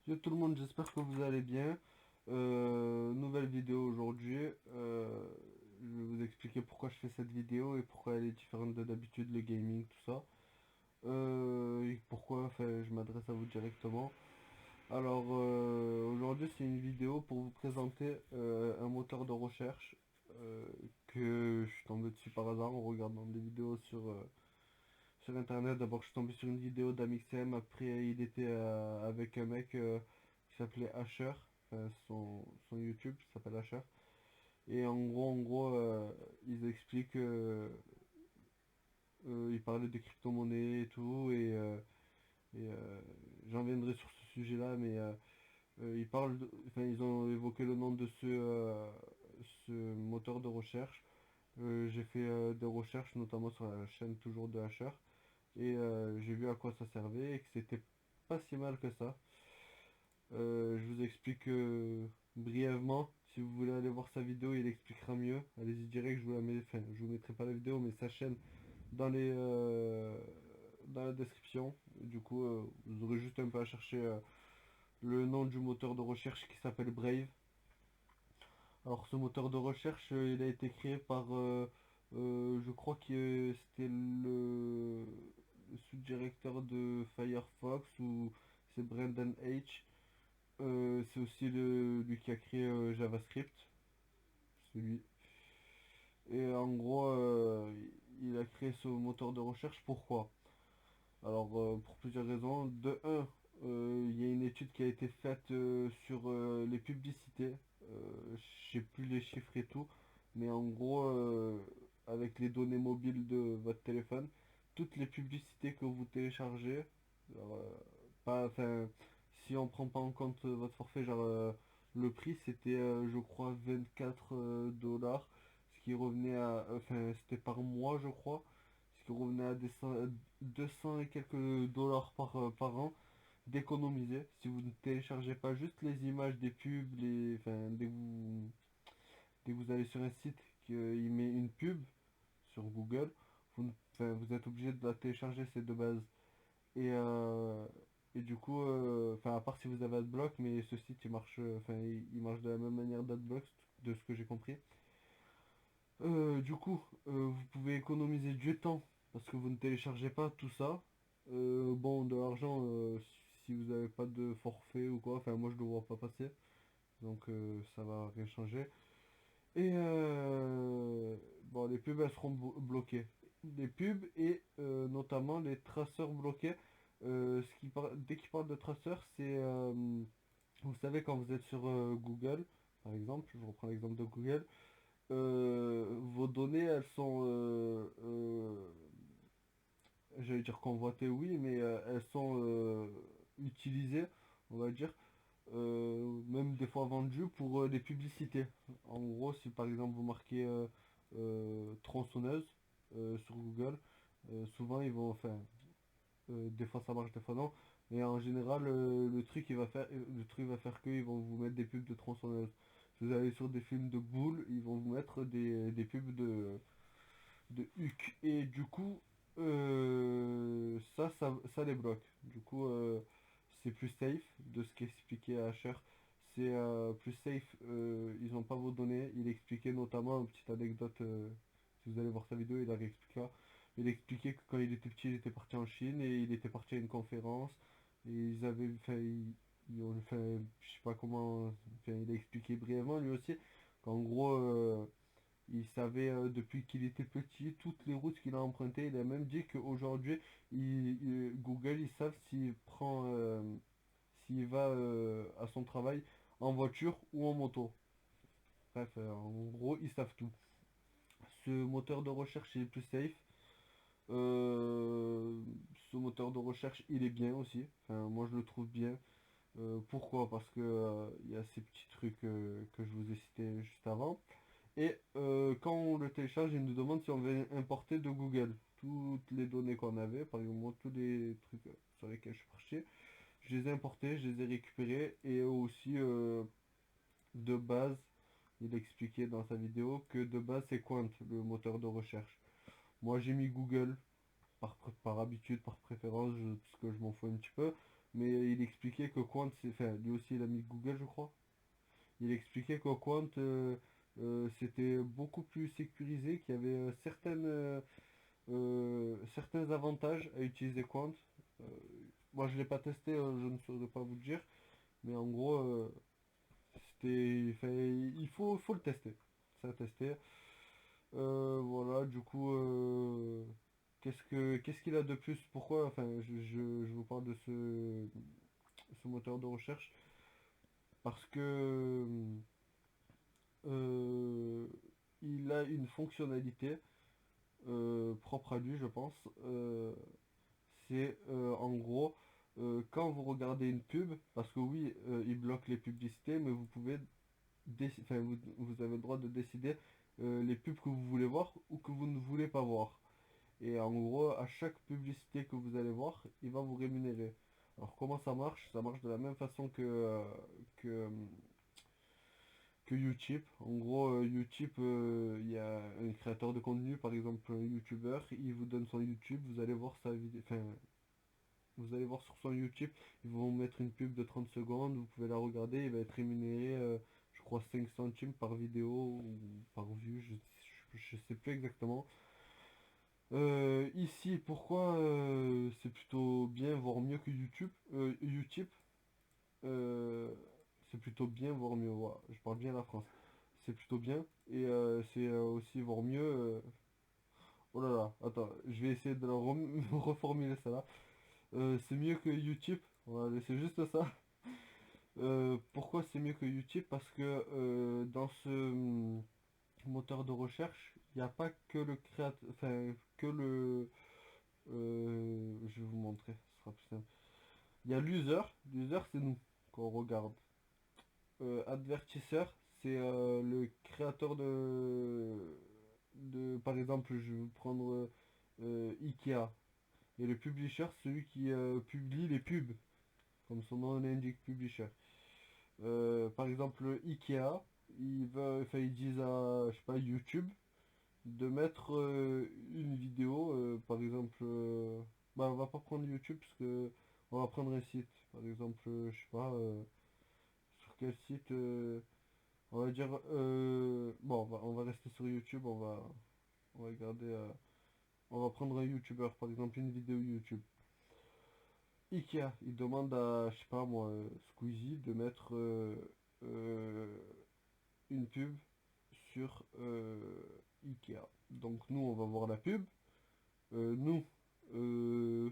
Yo tout le monde, j'espère que vous allez bien. Nouvelle vidéo aujourd'hui. Je vais vous expliquer pourquoi je fais cette vidéo et pourquoi elle est différente de d'habitude, le gaming, tout ça. Et pourquoi enfin, je m'adresse à vous directement. Alors aujourd'hui c'est une vidéo pour vous présenter un moteur de recherche que je suis tombé dessus par hasard en regardant des vidéos sur internet. D'abord je suis tombé sur une vidéo d'Amixem, après il était avec un mec qui s'appelait Asher. Enfin, son YouTube s'appelle Asher. Et en gros, ils expliquent, ils parlaient de crypto-monnaie et tout, et j'en viendrai sur ce sujet-là, mais enfin, ils ont évoqué le nom de ce moteur de recherche. J'ai fait des recherches, notamment sur la chaîne toujours de Asher, et j'ai vu à quoi ça servait et que c'était pas si mal que ça. Je vous explique brièvement. Si vous voulez aller voir sa vidéo, il expliquera mieux. Allez-y direct, je vous la mets, enfin, je vous mettrai pas la vidéo, mais sa chaîne dans dans la description. Du coup, vous aurez juste un peu à chercher le nom du moteur de recherche qui s'appelle Brave. Alors, ce moteur de recherche, il a été créé par, je crois que c'était le sous-directeur de Firefox, ou c'est Brendan H. C'est aussi lui qui a créé JavaScript, c'est lui. Et en gros, il a créé ce moteur de recherche. Pourquoi? Alors, pour plusieurs raisons. De un, il y a une étude qui a été faite sur les publicités. Je sais plus les chiffres et tout, mais en gros, avec les données mobiles de votre téléphone, toutes les publicités que vous téléchargez, genre, pas, enfin, si on prend pas en compte votre forfait, genre, le prix c'était, je crois, 24 dollars, ce qui revenait à, enfin, c'était par mois, je crois, ce qui revenait à 200 et quelques dollars par an d'économiser si vous ne téléchargez pas juste les images des pubs, enfin, dès que vous allez sur un site qui met une pub sur Google, enfin, vous êtes obligé de la télécharger, c'est de base. Et, euh, et du coup, enfin, à part si vous avez AdBlock, mais ce site il marche, enfin, il marche de la même manière d'AdBlock, de ce que j'ai compris. Du coup, vous pouvez économiser du temps parce que vous ne téléchargez pas tout ça. Bon, de l'argent, si vous n'avez pas de forfait ou quoi, enfin moi je ne le vois pas passer, donc ça va rien changer. Et bon, les pubs elles seront bloquées. Les pubs et notamment les traceurs bloqués. Dès qu'il parle de traceurs, c'est, vous savez, quand vous êtes sur Google, par exemple, je reprends l'exemple de Google, vos données, elles sont, j'allais dire convoitées, oui, mais elles sont utilisées, on va dire, même des fois vendues pour des publicités. En gros, si par exemple vous marquez tronçonneuse sur Google, souvent ils vont, enfin, des fois ça marche, des fois non, mais en général, le truc va faire qu'ils vont vous mettre des pubs de tronçonneuse. Si vous allez sur des films de boules, ils vont vous mettre des pubs de Huck. Et du coup, ça les bloque. Du coup, c'est plus safe de ce qu'expliquait Asher. C'est plus safe, ils n'ont pas vos données. Il expliquait notamment, une petite anecdote, si vous allez voir sa vidéo, il avait expliqué là. Il expliquait que quand il était petit, il était parti en Chine et il était parti à une conférence. Et ils avaient, enfin, ils ont fait, je sais pas comment, enfin, il a expliqué brièvement lui aussi, qu'en gros, il savait depuis qu'il était petit toutes les routes qu'il a empruntées. Il a même dit qu'aujourd'hui, Google, ils savent s'il va à son travail en voiture ou en moto. Bref, en gros, ils savent tout. Ce moteur de recherche est plus safe. Euh, Ce moteur de recherche, il est bien aussi. Enfin, moi, je le trouve bien. Pourquoi? Parce que il y a ces petits trucs que je vous ai cités juste avant. Et quand on le télécharge, il nous demande si on veut importer de Google toutes les données qu'on avait, par exemple moi, tous les trucs sur lesquels je suis parti, je les ai importés, je les ai récupérés, et aussi de base, il expliquait dans sa vidéo que de base c'est Quant, le moteur de recherche. Moi j'ai mis Google par habitude, par préférence, parce que je m'en fous un petit peu, mais il expliquait que Quant, enfin, lui aussi il a mis Google, je crois. Il expliquait que Quant, c'était beaucoup plus sécurisé, qu'il y avait certains avantages à utiliser Quant. Euh, Moi, je l'ai pas testé, je ne saurais pas vous le dire, mais en gros, enfin, faut le tester. Ça à tester. Voilà, du coup, qu'est-ce qu'il a de plus? Pourquoi, enfin, je vous parle de ce moteur de recherche parce que euh, il a une fonctionnalité propre à lui, je pense. C'est en gros, quand vous regardez une pub, parce que oui, il bloque les publicités, mais vous pouvez enfin, vous avez le droit de décider les pubs que vous voulez voir ou que vous ne voulez pas voir. Et en gros, à chaque publicité que vous allez voir, il va vous rémunérer. Alors comment ça marche? Ça marche de la même façon que, euh, que YouTube. En gros, YouTube, il y a un créateur de contenu, par exemple un YouTuber, il vous donne son YouTube, vous allez voir sa vidéo, enfin, vous allez voir sur son YouTube, ils vont mettre une pub de 30 secondes, vous pouvez la regarder, il va être rémunéré, je crois 5 centimes par vidéo ou par vue, je sais plus exactement. Ici, pourquoi c'est plutôt bien, voire mieux que YouTube? YouTube, euh, c'est plutôt bien, voire mieux. Voilà, je parle bien la France. C'est plutôt bien. Et c'est aussi, voire mieux. Oh là là, attends, je vais essayer de reformuler ça là. C'est mieux que YouTube. Voilà, c'est juste ça. Pourquoi c'est mieux que YouTube? Parce que dans ce moteur de recherche, il n'y a pas que le créateur, enfin, que le, je vais vous montrer, ce sera plus simple. Il y a l'user, l'user c'est nous qu'on regarde. Advertiseur, c'est le créateur par exemple, je vais prendre Ikea. Et le publisher, celui qui publie les pubs, comme son nom l'indique, publisher. Par exemple, Ikea, enfin, ils disent à, je sais pas, YouTube, de mettre une vidéo, par exemple, bah, on va pas prendre YouTube parce que on va prendre un site, par exemple, je sais pas, sur quel site, on va dire, bon, on va rester sur YouTube, on va regarder, on va prendre un YouTuber, par exemple, une vidéo YouTube. Ikea, il demande à, je sais pas moi, Squeezie de mettre euh, une pub sur Ikea. Donc nous, on va voir la pub. Nous, euh,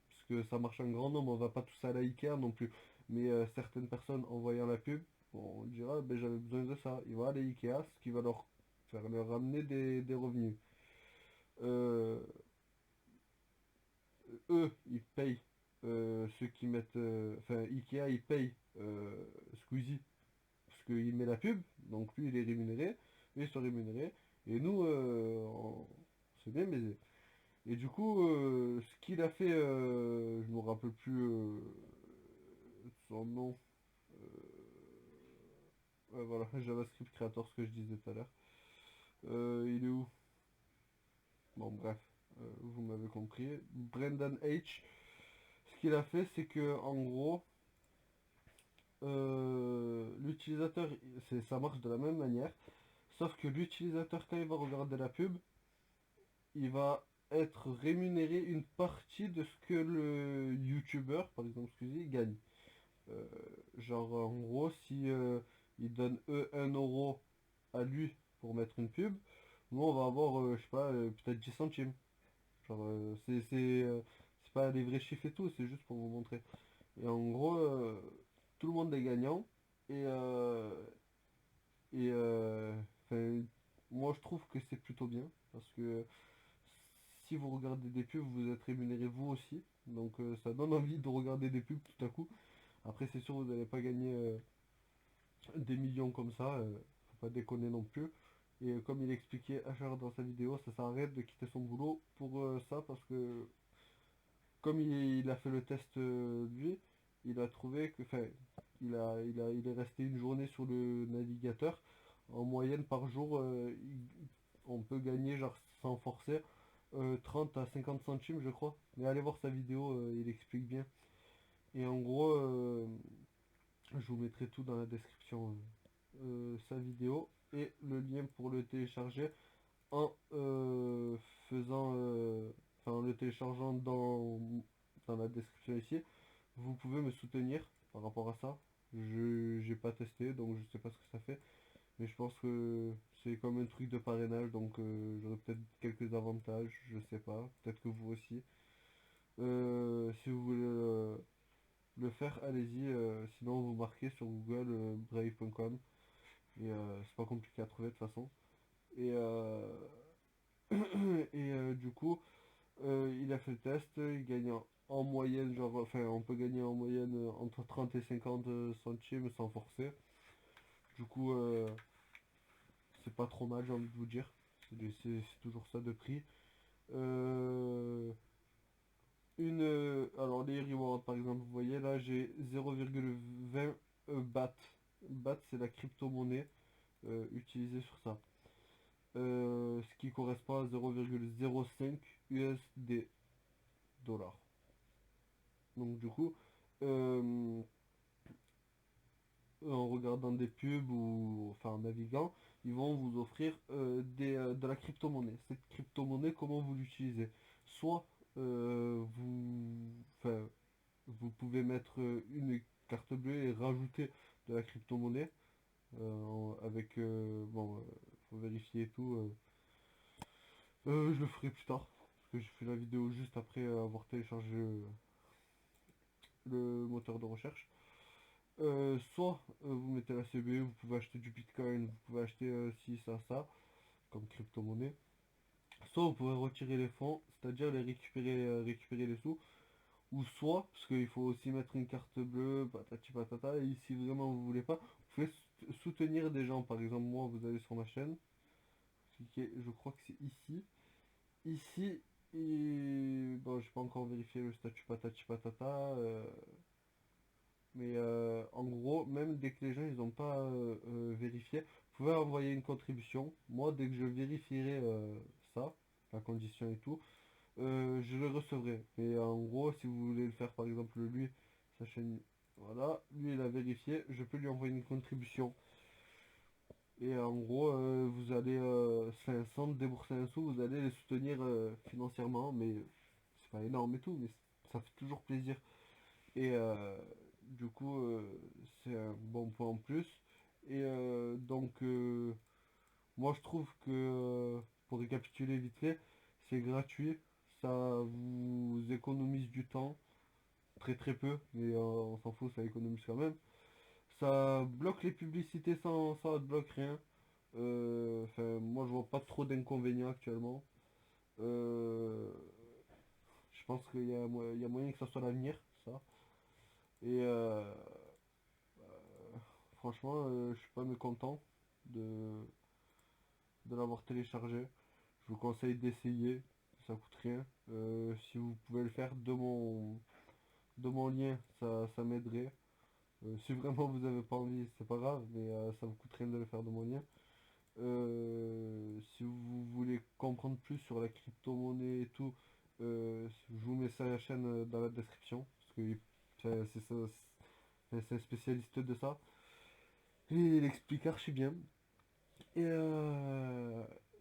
parce que ça marche en grand nombre, on va pas tous aller à Ikea non plus. Mais certaines personnes en voyant la pub, on dira, ben j'avais besoin de ça. Ils vont aller à Ikea, ce qui va leur faire leur ramener des revenus. Euh, Eux, ils payent ceux qui mettent, enfin Ikea, ils payent Squeezie parce qu'il met la pub, donc lui il est rémunéré, eux ils sont rémunérés, et nous, on c'est bien baisé. Et du coup, ce qu'il a fait, je me rappelle plus son nom. Ouais, voilà, JavaScript Creator, ce que je disais tout à l'heure. Il est où? Bon, bref, vous m'avez compris. Brendan H. Ce qu'il a fait, c'est que en gros, l'utilisateur, ça marche de la même manière, sauf que l'utilisateur, quand il va regarder la pub, il va être rémunéré une partie de ce que le YouTuber, par exemple, Squeezie, gagne. Euh, genre, en gros, si il donne eux 1 euro à lui pour mettre une pub, nous on va avoir, je sais pas, peut-être 10 centimes. Genre, c'est pas les vrais chiffres et tout, c'est juste pour vous montrer. Et en gros, tout le monde est gagnant. Et, enfin, moi je trouve que c'est plutôt bien. Parce que si vous regardez des pubs, vous êtes rémunéré vous aussi. Donc ça donne envie de regarder des pubs tout à coup. Après, c'est sûr, vous n'allez pas gagner des millions comme ça. Faut pas déconner non plus. Et comme il expliquait HR dans sa vidéo, ça s'arrête de quitter son boulot pour ça. Parce que comme il a fait le test lui, il a trouvé que, enfin, il est resté une journée sur le navigateur. En moyenne par jour, on peut gagner, genre sans forcer, 30 à 50 centimes, je crois. Mais allez voir sa vidéo, il explique bien. Et en gros, je vous mettrai tout dans la description, sa vidéo et le lien pour le télécharger en faisant, enfin en le téléchargeant dans la description ici. Vous pouvez me soutenir par rapport à ça. Je j'ai pas testé donc je sais pas ce que ça fait, mais je pense que c'est comme un truc de parrainage donc j'aurai peut-être quelques avantages, je sais pas, peut-être que vous aussi. Si vous voulez le faire, allez-y, sinon vous marquez sur Google brave.com et c'est pas compliqué à trouver de toute façon. Et, du coup, il a fait le test, il gagne en moyenne, genre, enfin, on peut gagner en moyenne entre 30 et 50 centimes sans forcer. Du coup, c'est pas trop mal, j'ai envie de vous dire. C'est toujours ça de prix. Euh, alors, les rewards, par exemple, vous voyez là, j'ai 0,20 BAT. BAT, c'est la crypto-monnaie utilisée sur ça. Ce qui correspond à 0,05 USD dollars. Donc du coup, euh, en regardant des pubs ou enfin en naviguant, ils vont vous offrir de la crypto-monnaie. Cette crypto-monnaie, comment vous l'utilisez? Soit enfin, vous pouvez mettre une carte bleue et rajouter de la crypto-monnaie avec bon, faut vérifier et tout. Je le ferai plus tard parce que j'ai fait la vidéo juste après avoir téléchargé le moteur de recherche. Soit vous mettez la CB, vous pouvez acheter du Bitcoin, vous pouvez acheter ci, ça, comme crypto-monnaie. Soit vous pouvez retirer les fonds, c'est-à-dire récupérer les sous. Ou soit, parce qu'il faut aussi mettre une carte bleue, patati patata, et si vraiment vous voulez pas, vous pouvez soutenir des gens. Par exemple, moi, vous allez sur ma chaîne, cliquez, je crois que c'est ici. Ici, et bon, j'ai pas encore vérifié le statut patati patata. Mais en gros, même dès que les gens ils n'ont pas vérifié, vous pouvez envoyer une contribution. Moi, dès que je vérifierai ça, la condition et tout, je le recevrai. Mais en gros, si vous voulez le faire, par exemple, lui, sa chaîne, voilà, lui il a vérifié, je peux lui envoyer une contribution. Et en gros, vous allez, sans débourser un sou, vous allez les soutenir financièrement, mais c'est pas énorme et tout, mais ça fait toujours plaisir. Et du coup, c'est un bon point en plus. Et donc, moi je trouve que, pour récapituler vite fait, c'est gratuit. Ça vous économise du temps, très très peu, mais on s'en fout, ça économise quand même. Ça bloque les publicités sans adblock rien. Enfin, moi je vois pas trop d'inconvénients actuellement. Euh, je pense qu'il y a moyen que ça soit l'avenir, ça. Et franchement, je suis pas mécontent de, de l'avoir téléchargé. Je vous conseille d'essayer, ça coûte rien. Si vous pouvez le faire de mon lien, ça m'aiderait. Si vraiment vous avez pas envie, c'est pas grave, mais ça vous coûte rien de le faire de mon lien. Si vous voulez comprendre plus sur la crypto-monnaie et tout, je vous mets sa chaîne dans la description, parce que c'est ça, c'est un spécialiste de ça. Et il explique archi bien. Et,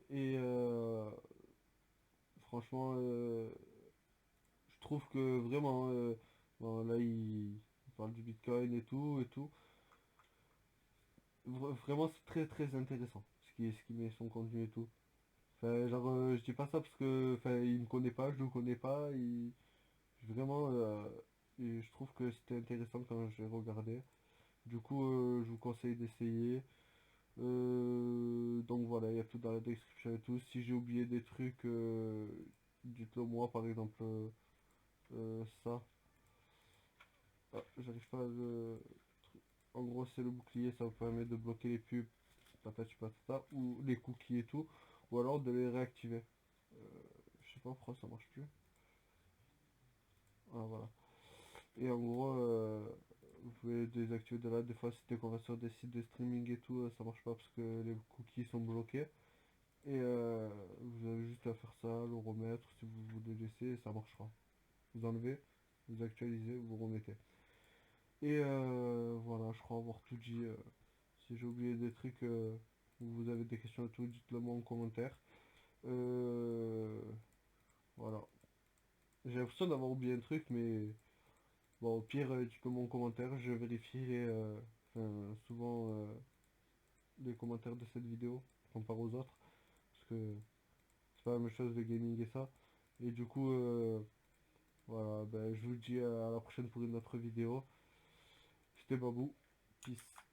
et franchement, je trouve que vraiment, bon, là il parle du Bitcoin et tout. Vraiment, c'est très très intéressant ce qui met son contenu et tout. Enfin, genre, je dis pas ça parce que, enfin, il me connaît pas, je le connais pas. Vraiment, et je trouve que c'était intéressant quand j'ai regardé. Du coup, je vous conseille d'essayer. Donc voilà, il y a tout dans la description et tout. Si j'ai oublié des trucs, dites-le moi, par exemple, ça. Ah, j'arrive pas à le... En gros, c'est le bouclier, ça vous permet de bloquer les pubs, patati patata, ou les cookies et tout, ou alors de les réactiver. Je sais pas pourquoi ça marche plus. Ah, voilà. Et en gros, vous pouvez désactiver de là. Des fois, dès qu'on va sur des sites de streaming et tout, ça marche pas parce que les cookies sont bloqués. Et vous avez juste à faire ça, le remettre si vous voulez laisser, et ça marchera. Vous enlevez, vous actualisez, vous remettez. Et voilà, je crois avoir tout dit. Si j'ai oublié des trucs ou vous avez des questions et tout, dites-le moi en commentaire. Euh, voilà. J'ai l'impression d'avoir oublié un truc, mais bon, au pire, dites-le moi en commentaire, je vérifierai enfin, souvent les commentaires de cette vidéo comparé aux autres, parce que c'est pas la même chose de gaming et ça. Et du coup, voilà, ben, je vous dis à la prochaine pour une autre vidéo. C'était Babou. Peace.